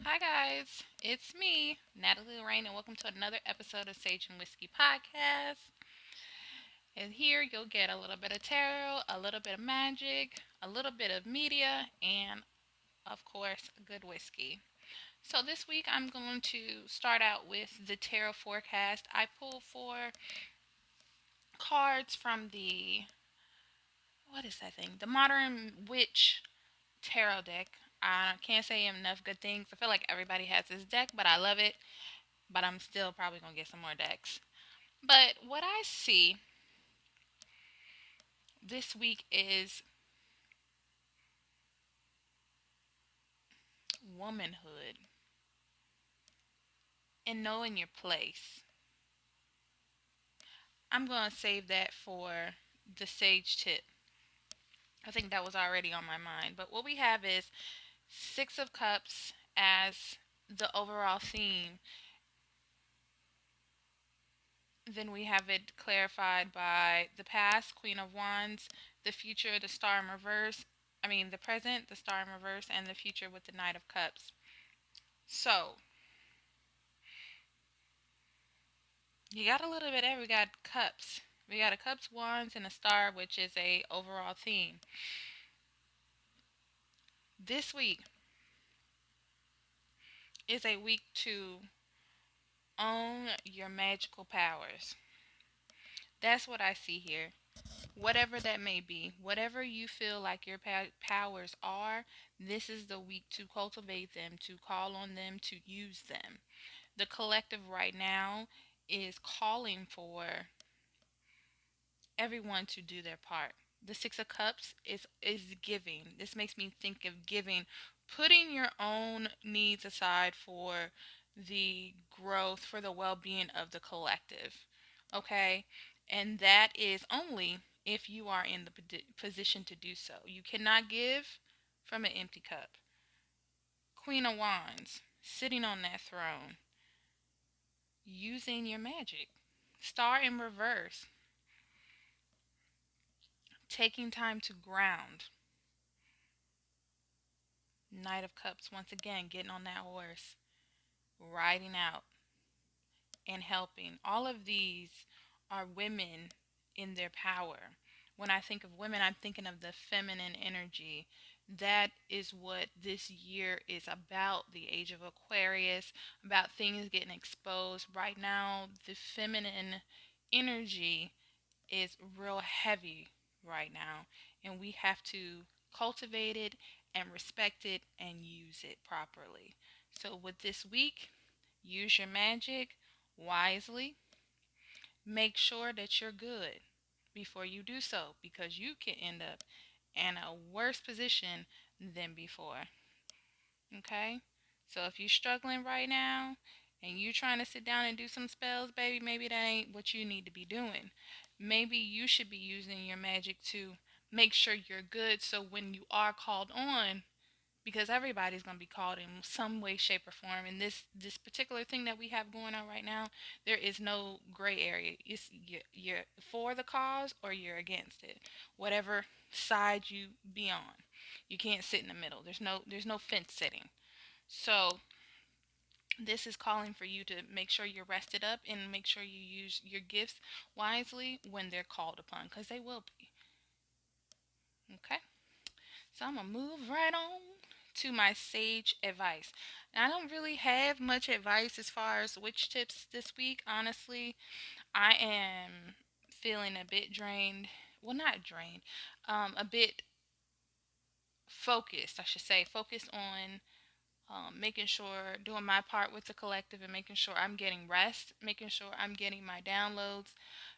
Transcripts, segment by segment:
Hi guys, it's me, Natalie Lorraine, and welcome to another episode of Sage and Whiskey Podcast. And here you'll get a little bit of tarot, a little bit of magic, a little bit of media, and of course, good whiskey. So this week I'm going to start out with the tarot forecast. I pulled four cards from the what is that thing? The Modern Witch tarot deck. I can't say enough good things. I feel like everybody has this deck, but I love it. But I'm still probably gonna get some more decks. But what I see this week is womanhood and knowing your place. I'm gonna save that for the sage tip. I think that was already on my mind. But what we have is Six of Cups as the overall theme. Then we have it clarified by the past, Queen of Wands, the future, the Star in reverse. The present, the Star in reverse, and the future with the Knight of Cups. So, you got a little bit there. We got cups. We got a cups, wands, and a star, which is a overall theme. This week is a week to own your magical powers. That's what I see here. Whatever that may be, whatever you feel like your powers are, this is the week to cultivate them, to call on them, to use them. The collective right now is calling for everyone to do their part. The Six of Cups is giving. This makes me think of giving, putting your own needs aside for the growth, for the well-being of the collective. Okay? And that is only if you are in the position to do so. You cannot give from an empty cup. Queen of Wands, sitting on that throne, using your magic. Star in reverse, taking time to ground. Knight of Cups, once again, getting on that horse, riding out, and helping. All of these are women in their power. When I think of women, I'm thinking of the feminine energy. That is what this year is about. The age of Aquarius, about things getting exposed. Right now, the feminine energy is real heavy right now, and we have to cultivate it and respect it and use it properly. So, with this week, use your magic wisely. Make sure that you're good before you do so because you can end up in a worse position than before. Okay? So if you're struggling right now and you're trying to sit down and do some spells, baby, maybe that ain't what you need to be doing. Maybe you should be using your magic to make sure you're good so when you are called on, because everybody's going to be called in some way, shape, or form. And this particular thing that we have going on right now, there is no gray area. You're for the cause or you're against it, whatever side you be on. You can't sit in the middle. There's no fence sitting. So this is calling for you to make sure you're rested up and make sure you use your gifts wisely when they're called upon, because they will be. Okay? So I'm going to move right on to my sage advice. Now, I don't really have much advice as far as witch tips this week. Honestly, I am feeling a bit drained. Well, not drained. A bit focused, I should say. Focused on making sure, doing my part with the collective and making sure I'm getting rest, making sure I'm getting my downloads,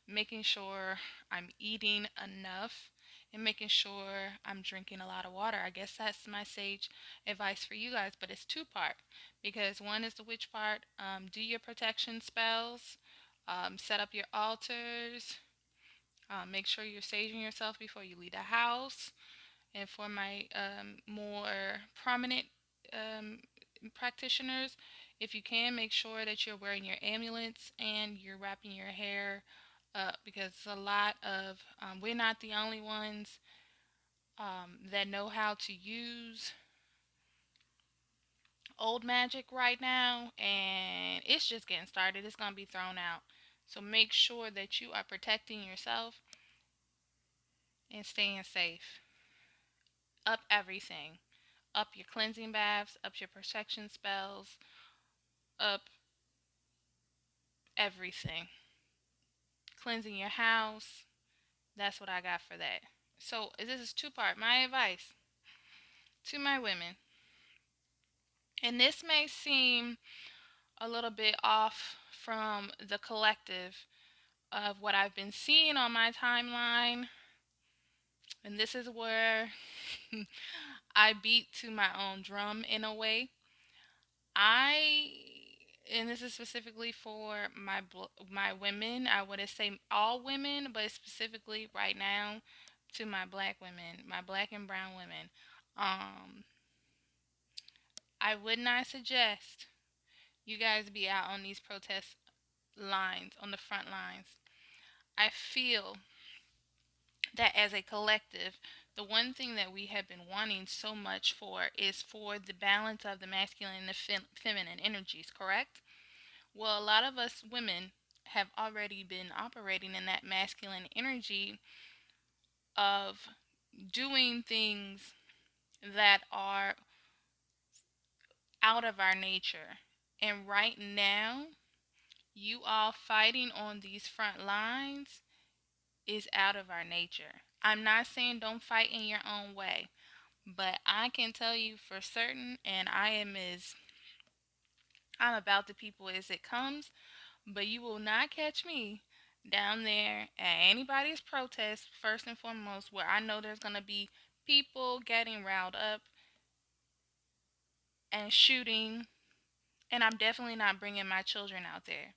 making sure I'm eating enough, and making sure I'm drinking a lot of water. I guess that's my sage advice for you guys, but it's two part because one is the witch part. Do your protection spells, set up your altars, make sure you're saging yourself before you leave the house. And for my more prominent um, practitioners, if you can, make sure that you're wearing your amulets and you're wrapping your hair up because a lot of, we're not the only ones that know how to use old magic right now, and it's just getting started. It's going to be thrown out. So make sure that you are protecting yourself and staying safe. Up everything. Up your cleansing baths, up your protection spells, up everything. Cleansing your house. That's what I got for that. So this is two part. My advice to my women, and this may seem a little bit off from the collective of what I've been seeing on my timeline, and this is where I beat to my own drum in a way. I and this is specifically for my women. I wouldn't say all women, but specifically right now to my black women, my black and brown women. Um, I would not suggest you guys be out on these protest lines, on the front lines. I feel that as a collective, the one thing that we have been wanting so much for is for the balance of the masculine and the feminine energies, correct? Well, a lot of us women have already been operating in that masculine energy of doing things that are out of our nature. And right now, you all fighting on these front lines is out of our nature. I'm not saying don't fight in your own way, but I can tell you for certain, and I'm about the people as it comes, but you will not catch me down there at anybody's protest, first and foremost, where I know there's going to be people getting riled up and shooting, and I'm definitely not bringing my children out there.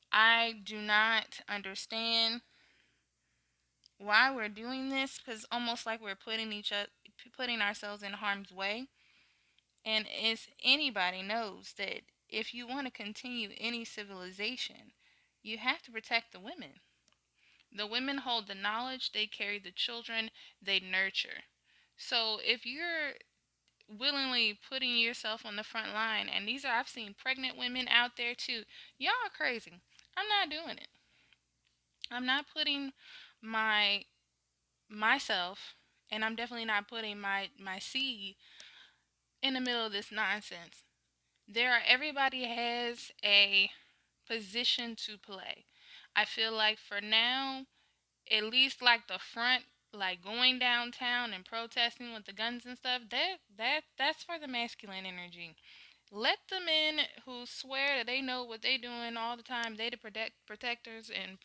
I do not understand why we're doing this, because almost like we're putting ourselves in harm's way. And as anybody knows that if you want to continue any civilization, you have to protect the women. The women hold the knowledge, they carry the children, they nurture. So if you're willingly putting yourself on the front line, and I've seen pregnant women out there too. Y'all are crazy. I'm not doing it. I'm not putting my myself, and I'm definitely not putting my seed in the middle of this nonsense. Everybody has a position to play. I feel like for now, at least like the front, like going downtown and protesting with the guns and stuff, that's for the masculine energy. Let the men who swear that they know what they doing all the time, they the protectors and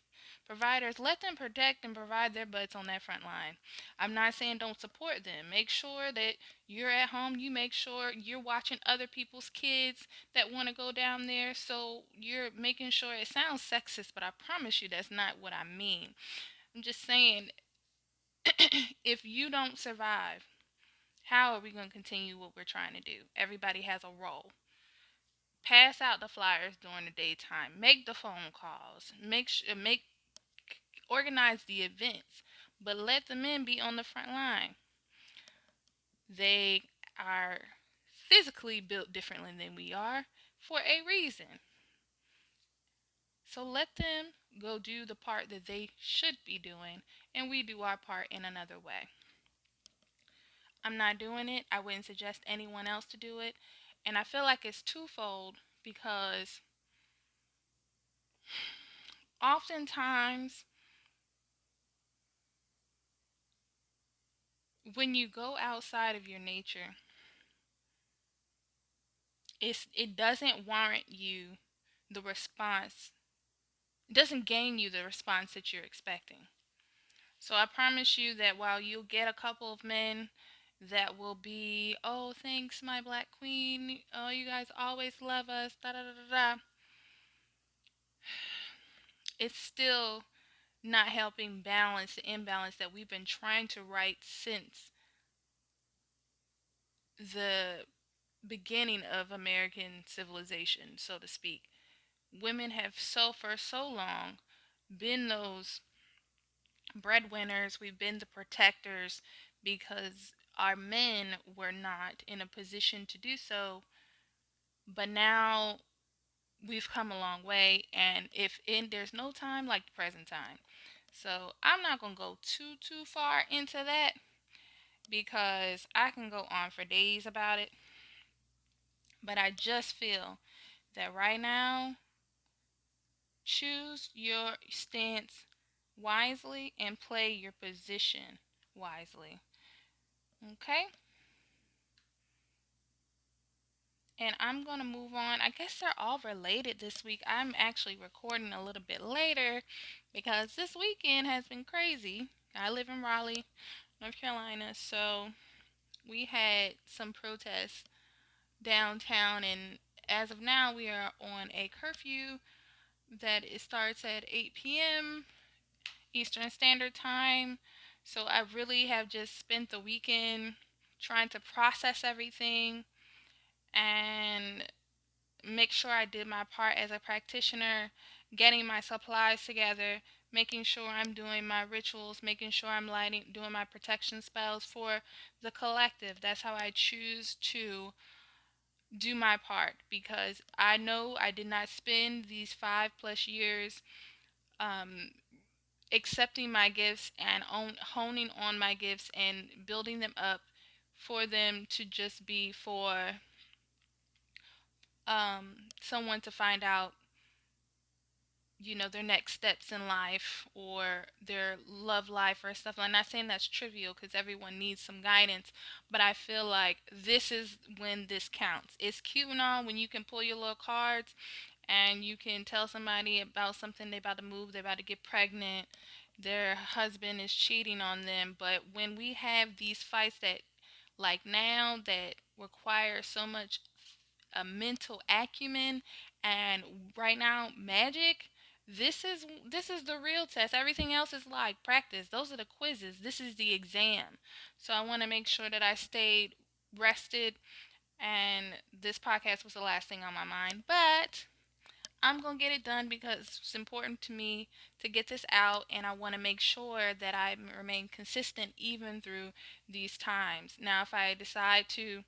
providers, let them protect and provide their butts on that front line. I'm not saying don't support them. Make sure that you're at home. You make sure you're watching other people's kids that want to go down there. So you're making sure. It sounds sexist, but I promise you that's not what I mean. I'm just saying, if you don't survive, how are we going to continue what we're trying to do? Everybody has a role. Pass out the flyers during the daytime. Make the phone calls. Organize the events, but let the men be on the front line. They are physically built differently than we are for a reason. So let them go do the part that they should be doing, and we do our part in another way. I'm not doing it. I wouldn't suggest anyone else to do it. And I feel like it's twofold because oftentimes when you go outside of your nature, it doesn't warrant you the response. It doesn't gain you the response that you're expecting. So I promise you that while you'll get a couple of men that will be, oh, thanks, my black queen. Oh, you guys always love us. Da da da da da. It's still not helping balance the imbalance that we've been trying to right since the beginning of American civilization, so to speak. Women have for so long been those breadwinners, we've been the protectors because our men were not in a position to do so But now we've come a long way, and if in there's no time like the present time. So I'm not gonna go too far into that because I can go on for days about it. But I just feel that right now, choose your stance wisely and play your position wisely. Okay? And I'm going to move on. I guess they're all related this week. I'm actually recording a little bit later because this weekend has been crazy. I live in Raleigh, North Carolina, so we had some protests downtown, and as of now, we are on a curfew that it starts at 8 p.m. Eastern Standard Time. So I really have just spent the weekend trying to process everything and make sure I did my part as a practitioner, getting my supplies together, making sure I'm doing my rituals, making sure I'm doing my protection spells for the collective. That's how I choose to do my part because I know I did not spend these 5+ years um, accepting my gifts and honing on my gifts and building them up for them to just be for someone to find out, their next steps in life or their love life or stuff. I'm not saying that's trivial because everyone needs some guidance, but I feel like this is when this counts. It's cute and all when you can pull your little cards and you can tell somebody about something they're about to move, they're about to get pregnant, their husband is cheating on them. But when we have these fights that, like now, that require so much a mental acumen and right now magic, this is the real test. Everything else is like practice. Those are the quizzes. This is the exam. So I want to make sure that I stayed rested, and this podcast was the last thing on my mind. But I'm going to get it done because it's important to me to get this out, and I want to make sure that I remain consistent even through these times. Now, if I decide to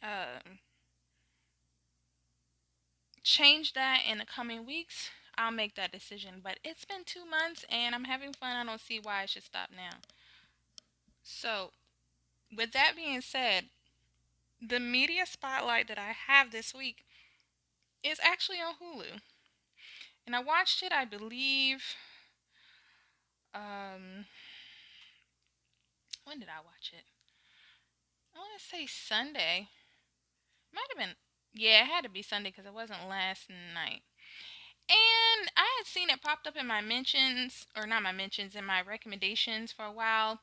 uh, change that in the coming weeks, I'll make that decision. But it's been 2 months and I'm having fun. I don't see why I should stop now. So, with that being said, the media spotlight that I have this week is actually on Hulu. And I watched it, I believe, um, when did I watch it? I want to say Sunday. Might have been, yeah, it had to be Sunday because it wasn't last night. And I had seen it popped up in my mentions, or not my mentions, in my recommendations for a while.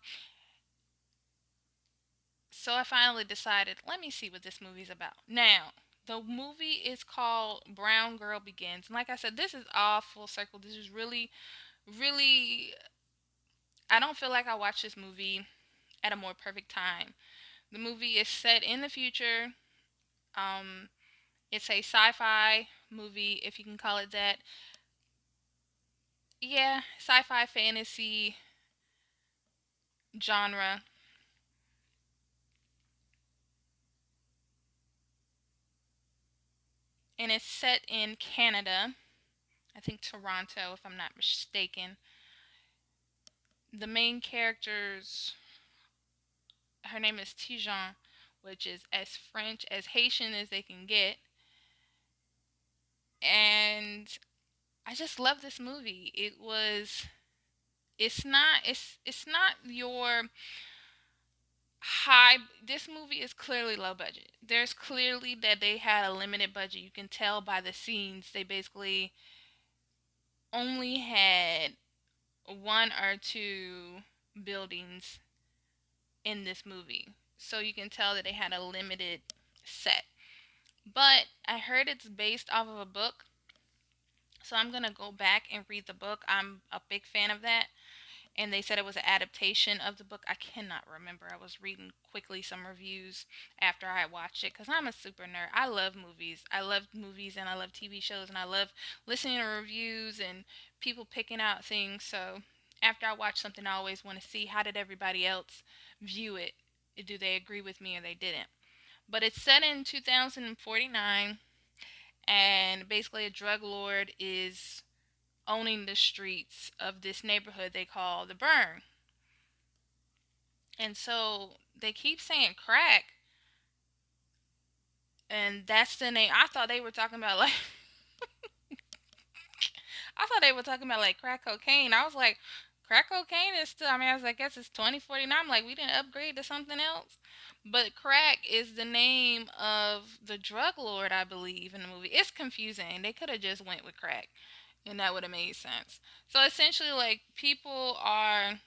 So I finally decided, let me see what this movie's about. Now, the movie is called Brown Girl Begins. And like I said, this is all full circle. This is really, really, I don't feel like I watched this movie at a more perfect time. The movie is set in the future. Um, it's a sci-fi movie, if you can call it that. Yeah, sci-fi fantasy genre. And it's set in Canada. I think Toronto, if I'm not mistaken. The main characters, her name is Tijong, which is as French as Haitian as they can get. And I just love this movie. It's not your high. This movie is clearly low budget. There's clearly that they had a limited budget. You can tell by the scenes. They basically only had one or two buildings in this movie. So you can tell that they had a limited set. But I heard it's based off of a book. So I'm going to go back and read the book. I'm a big fan of that. And they said it was an adaptation of the book. I cannot remember. I was reading quickly some reviews after I watched it because I'm a super nerd. I love movies. I love movies and I love TV shows and I love listening to reviews and people picking out things. So after I watch something, I always want to see how did everybody else view it. Do they agree with me or they didn't? But it's set in 2049, and basically a drug lord is owning the streets of this neighborhood they call the Burn. And so they keep saying crack, and that's the name. I thought they were talking about like I thought they were talking about like crack cocaine. I was like, crack cocaine is still. I mean, I was like, I guess it's 2049. I'm like, we didn't upgrade to something else. But crack is the name of the drug lord, I believe, in the movie. It's confusing. They could have just went with crack, and that would have made sense. So essentially, like people are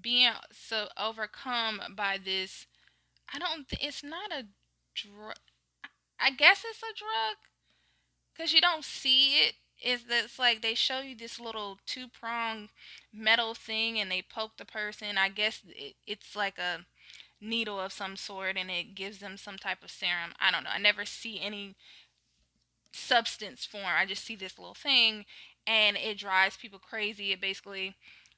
being so overcome by this. I don't. It's not a drug. I guess it's a drug because you don't see it. Is that it's like they show you this little two-pronged metal thing and they poke the person. I guess it's like a needle of some sort and it gives them some type of serum. I don't know. I never see any substance form. I just see this little thing and it drives people crazy. It basically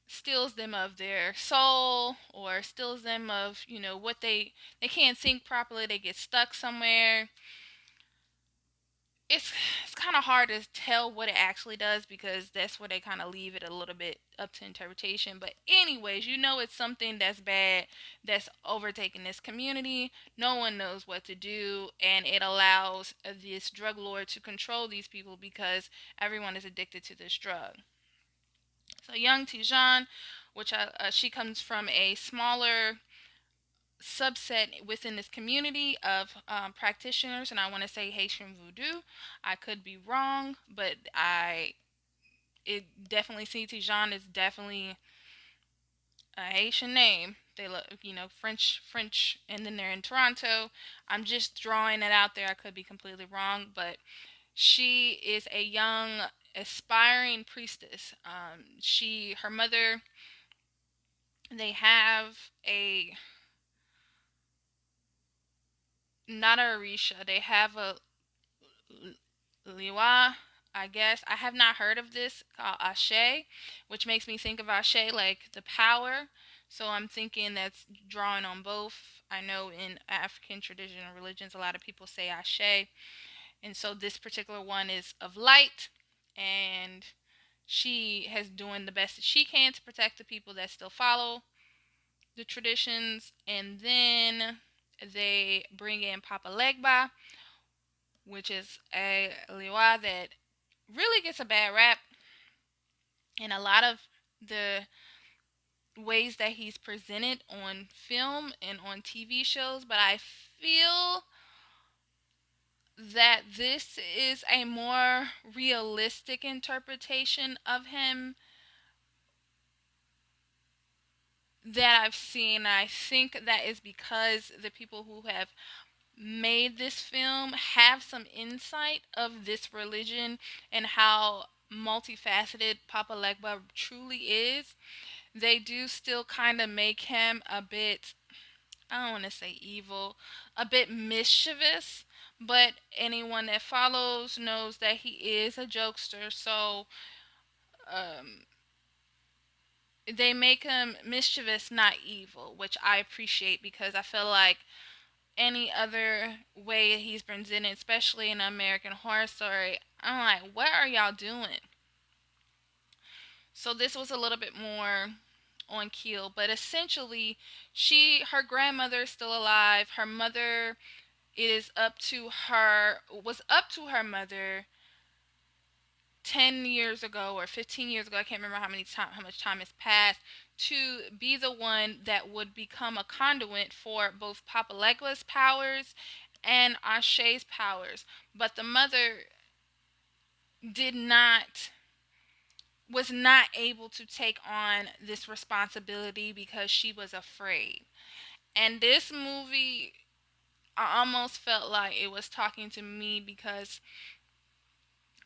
steals them of their soul or steals them of, what they can't think properly. They get stuck somewhere. It's kind of hard to tell what it actually does because that's where they kind of leave it a little bit up to interpretation. But anyways, it's something that's bad that's overtaking this community. No one knows what to do, and it allows this drug lord to control these people because everyone is addicted to this drug. So young Tijong, which she comes from a smaller subset within this community of practitioners, and I want to say Haitian voodoo. I could be wrong, but it definitely see Tijong is definitely a Haitian name. They look, French, and then they're in Toronto. I'm just drawing it out there. I could be completely wrong, but she is a young aspiring priestess. Her mother, they have a not a Orisha. They have a Liwa, I guess. I have not heard of this called Ashay, which makes me think of Ashay like the power. So I'm thinking that's drawing on both. I know in African traditional religions, a lot of people say Ashay. And so this particular one is of light. And she has doing the best that she can to protect the people that still follow the traditions. And then they bring in Papa Legba, which is a liwa that really gets a bad rap in a lot of the ways that he's presented on film and on TV shows, but I feel that this is a more realistic interpretation of him that I've seen. I think that is because the people who have made this film have some insight of this religion and how multifaceted Papa Legba truly is. They do still kind of make him a bit, I don't want to say evil, a bit mischievous, but anyone that follows knows that he is a jokester, so um, they make him mischievous, not evil, which I appreciate because I feel like any other way he's presented, especially in an American Horror Story, I'm like, what are y'all doing? So this was a little bit more on keel, but essentially, her grandmother is still alive. Her mother is up to her was up to her mother 10 years ago or 15 years ago. I can't remember how much time has passed, to be the one that would become a conduit for both Papa Legba's powers and Ashay's powers. But the mother did not was not able to take on this responsibility because she was afraid. And this movie, I almost felt like it was talking to me because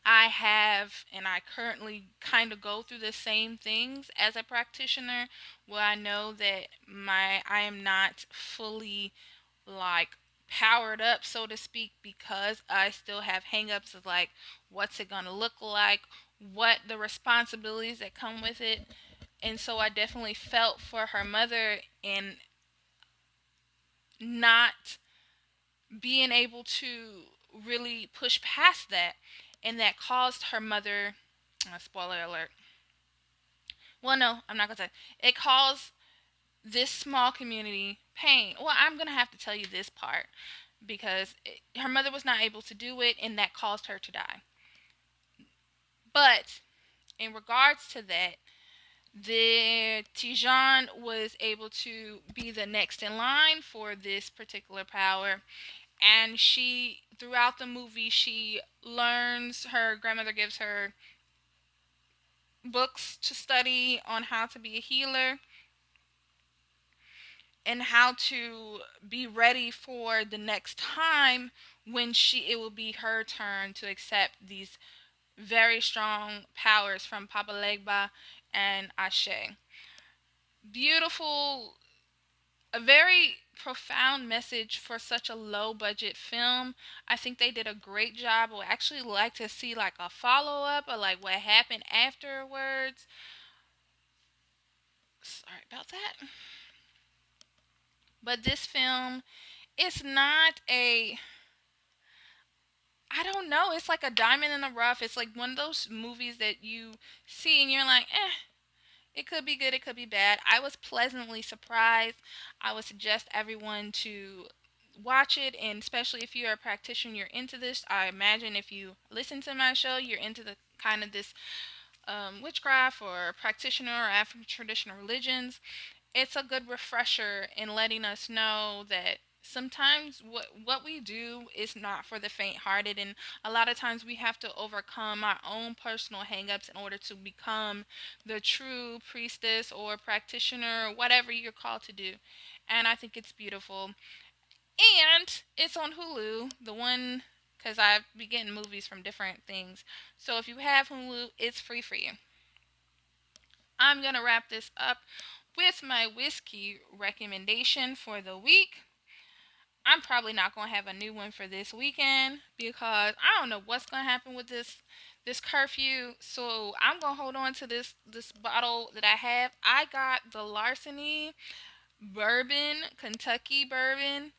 I have and I currently kind of go through the same things as a practitioner where I know that I am not fully like powered up, so to speak, because I still have hangups of like what's it gonna look like, what the responsibilities that come with it. And so I definitely felt for her mother and not being able to really push past that, and that caused her mother, spoiler alert. Well, no, I'm not gonna say it caused this small community pain. Well, I'm gonna have to tell you this part because her mother was not able to do it, and that caused her to die. But in regards to that, the Tijong was able to be the next in line for this particular power, and she, throughout the movie, she learns, her grandmother gives her books to study on how to be a healer and how to be ready for the next time when it will be her turn to accept these very strong powers from Papa Legba and Ashay. Beautiful, a very profound message for such a low budget film. I think they did a great job. I would actually like to see like a follow up or like what happened afterwards. Sorry about that. But this film, it's not a, I don't know, it's like a diamond in the rough. It's like one of those movies that you see and you're like, it could be good, it could be bad. I was pleasantly surprised. I would suggest everyone to watch it, and especially if you're a practitioner, you're into this. I imagine if you listen to my show, you're into the kind of this witchcraft or practitioner or African traditional religions. It's a good refresher in letting us know that sometimes what we do is not for the faint-hearted, and a lot of times we have to overcome our own personal hangups in order to become the true priestess or practitioner, whatever you're called to do. And I think it's beautiful. And it's on Hulu, the one, because I be getting movies from different things. So if you have Hulu, it's free for you. I'm going to wrap this up with my whiskey recommendation for the week. I'm probably not going to have a new one for this weekend because I don't know what's going to happen with this curfew. So I'm going to hold on to this bottle that I have. I got the Larceny bourbon, Kentucky bourbon.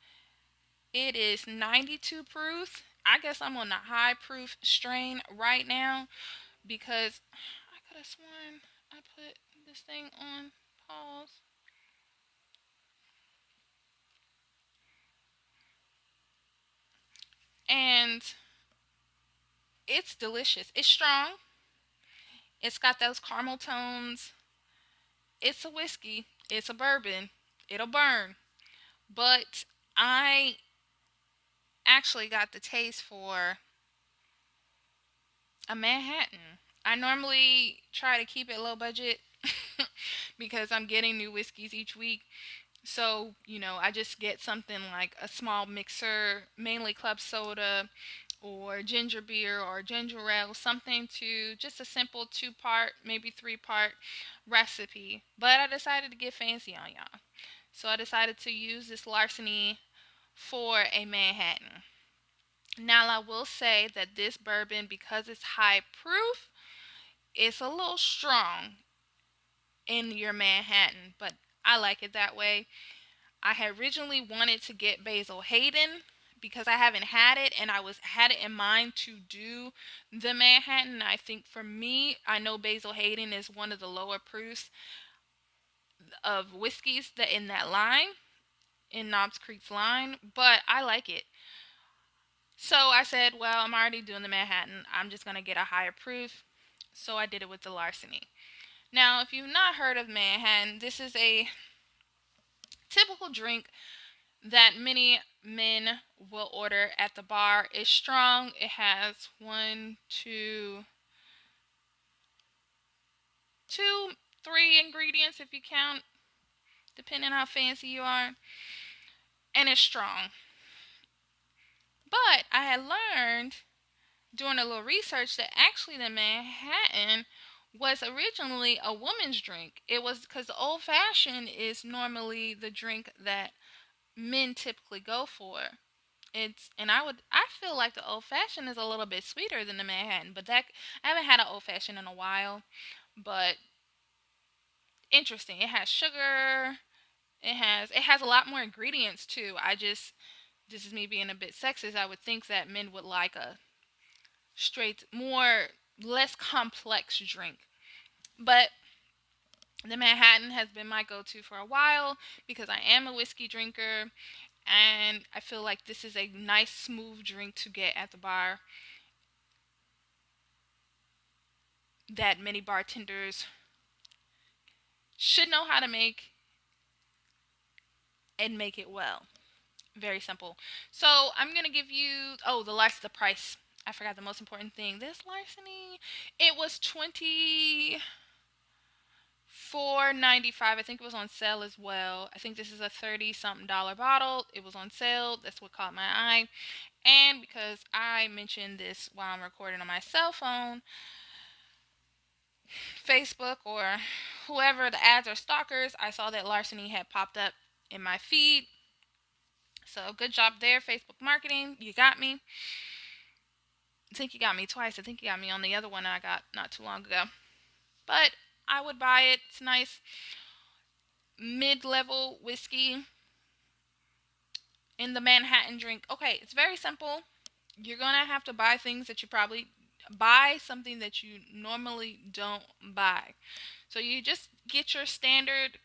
It is 92 proof. I guess I'm on the high proof strain right now because I could have sworn I put this thing on pause. And it's delicious. It's strong. It's got those caramel tones. It's a whiskey. It's a bourbon. It'll burn. But I actually got the taste for a Manhattan. I normally try to keep it low budget because I'm getting new whiskeys each week. So, I just get something like a small mixer, mainly club soda or ginger beer or ginger ale, something to just a simple 2-part, maybe 3-part recipe. But I decided to get fancy on y'all. So I decided to use this Larceny for a Manhattan. Now, I will say that this bourbon, because it's high proof, it's a little strong in your Manhattan, but I like it that way. I had originally wanted to get Basil Hayden because I haven't had it, and I had it in mind to do the Manhattan. I think for me, I know Basil Hayden is one of the lower proofs of whiskeys that in that line, in Knobs Creek's line, but I like it. So I said, well, I'm already doing the Manhattan. I'm just going to get a higher proof. So I did it with the Larceny. Now, if you've not heard of Manhattan, this is a typical drink that many men will order at the bar. It's strong. It has one, two, three ingredients if you count, depending on how fancy you are. And it's strong. But I had learned doing a little research that actually the Manhattan was originally a woman's drink. It was because the old fashioned is normally the drink that men typically go for. I feel like the old fashioned is a little bit sweeter than the Manhattan, but that I haven't had an old fashioned in a while, but interesting. It has sugar. It has a lot more ingredients too. I just this is me being a bit sexist, I would think that men would like a straight, more, less complex drink. But the Manhattan has been my go to for a while because I am a whiskey drinker, and I feel like this is a nice, smooth drink to get at the bar that many bartenders should know how to make and make it well. Very simple. So I'm gonna give you, oh, the price. I forgot the most important thing. This larceny, it was 24.95. I think it was on sale as well. I think this is a 30 something dollar bottle. It was on sale. That's what caught my eye. And because I mentioned this while I'm recording on my cell phone, Facebook or whoever the ads are stalkers, I saw that larceny had popped up in my feed. So good job there, Facebook marketing. You got me. I think you got me twice. I think you got me on the other one I got not too long ago. But I would buy it. It's nice mid-level whiskey in the Manhattan drink. Okay, it's very simple. You're going to have to buy things that you probably buy something that you normally don't buy. So you just get your standard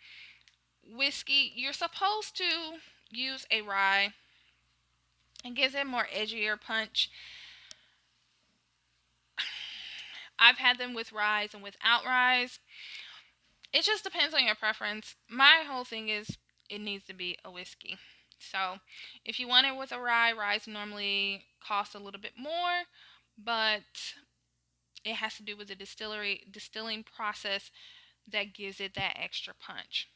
whiskey. You're supposed to use a rye. It gives it more edgier punch. I've had them with rye and without rye. It just depends on your preference. My whole thing is it needs to be a whiskey. So if you want it with a rye normally cost a little bit more, but it has to do with the distilling process that gives it that extra punch.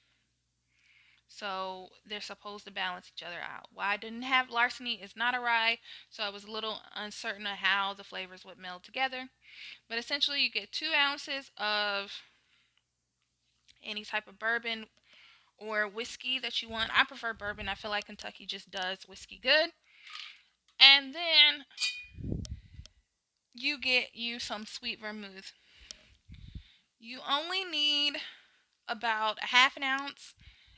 So they're supposed to balance each other out. Why I didn't have larceny is not a rye, so I was a little uncertain of how the flavors would meld together. But essentially, you get 2 ounces of any type of bourbon or whiskey that you want. I prefer bourbon. I feel like Kentucky just does whiskey good. And then you get you some sweet vermouth. You only need about a half an ounce,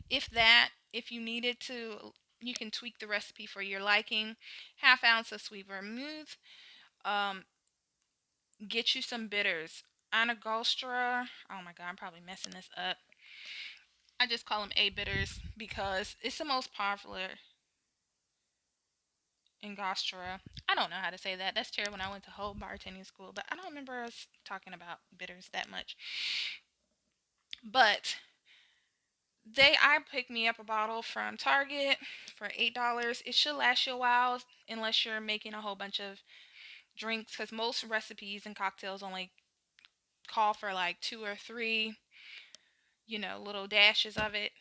if that. If you needed to, you can tweak the recipe for your liking. Half ounce of sweet vermouth. Um, get you some bitters. Anagostra. Oh my god, I'm probably messing this up. I just call them A bitters because it's the most popular. Angostura. I don't know how to say that. That's terrible when I went to whole bartending school, but I don't remember us talking about bitters that much. But I picked me up a bottle from Target for $8. It should last you a while unless you're making a whole bunch of drinks because most recipes and cocktails only call for like 2 or 3, little dashes of it.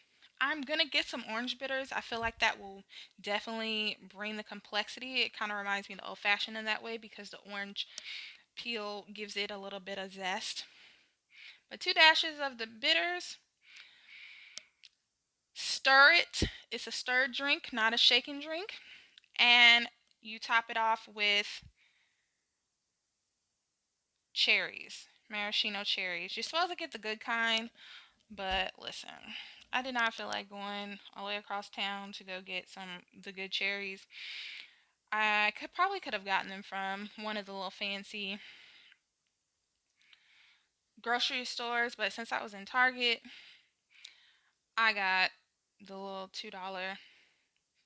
I'm gonna get some orange bitters. I feel like that will definitely bring the complexity. It kind of reminds me of the old fashioned in that way because the orange peel gives it a little bit of zest. But 2 dashes of the bitters. Stir it. It's a stirred drink, not a shaken drink. And you top it off with cherries, maraschino cherries. You're supposed to get the good kind, but listen, I did not feel like going all the way across town to go get the good cherries. I could have gotten them from one of the little fancy grocery stores, but since I was in Target, I got the little $2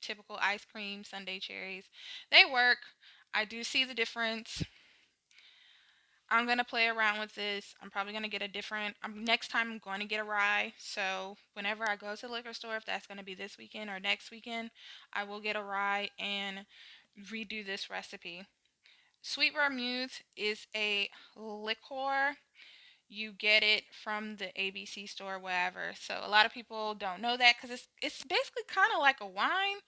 typical ice cream sundae cherries. They work. I do see the difference. I'm gonna play around with this. I'm probably gonna get a different. Next time I'm going to get a rye. So whenever I go to the liquor store, if that's gonna be this weekend or next weekend, I will get a rye and redo this recipe. Sweet vermouth is a liqueur. You get it from the ABC store, wherever. So a lot of people don't know that because it's basically kind of like a wine.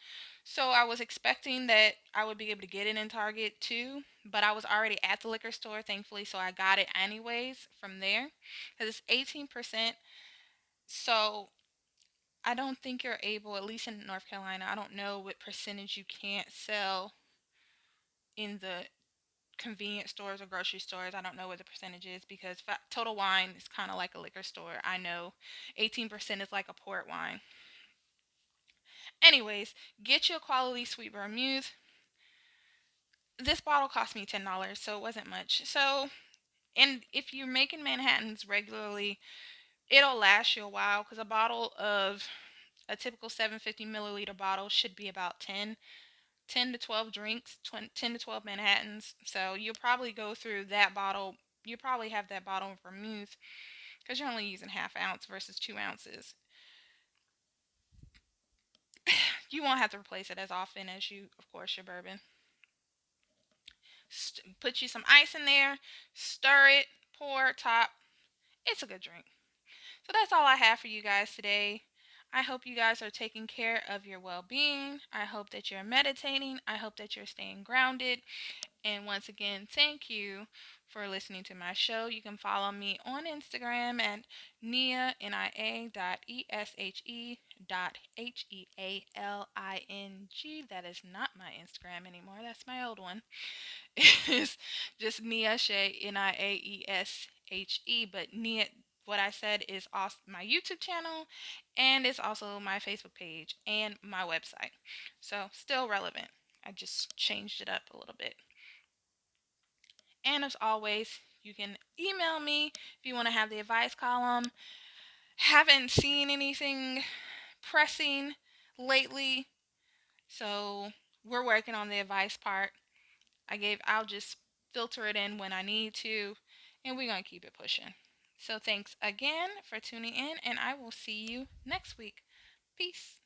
So I was expecting that I would be able to get it in Target too, but I was already at the liquor store, thankfully, so I got it anyways from there because it's 18%. So I don't think you're able, at least in North Carolina, I don't know what percentage you can't sell in the convenience stores or grocery stores. I don't know what the percentage is because Total Wine is kind of like a liquor store. I know 18% is like a port wine. Anyways, get you a quality sweet vermouth. This bottle cost me $10, so it wasn't much. So, and if you're making Manhattans regularly, it'll last you a while because a bottle of a typical 750 milliliter bottle should be about 10 to 12 drinks, 10 to 12 Manhattans. So you'll probably go through that bottle. You probably have that bottle of vermouth because you're only using half ounce versus 2 ounces. You won't have to replace it as often as you, of course, your bourbon. Put you some ice in there, stir it, pour, top. It's a good drink. So that's all I have for you guys today. I hope you guys are taking care of your well being. I hope that you're meditating. I hope that you're staying grounded. And once again, thank you for listening to my show. You can follow me on Instagram at nia.eshe.healing. That is not my Instagram anymore. That's my old one. It's just Nia Shay, Niaeshe. But Nia, what I said is also my YouTube channel, and it's also my Facebook page and my website. So still relevant. I just changed it up a little bit. And as always, you can email me if you want to have the advice column. Haven't seen anything pressing lately, so we're working on the advice part. I'll just filter it in when I need to, and we're going to keep it pushing. So thanks again for tuning in, and I will see you next week. Peace.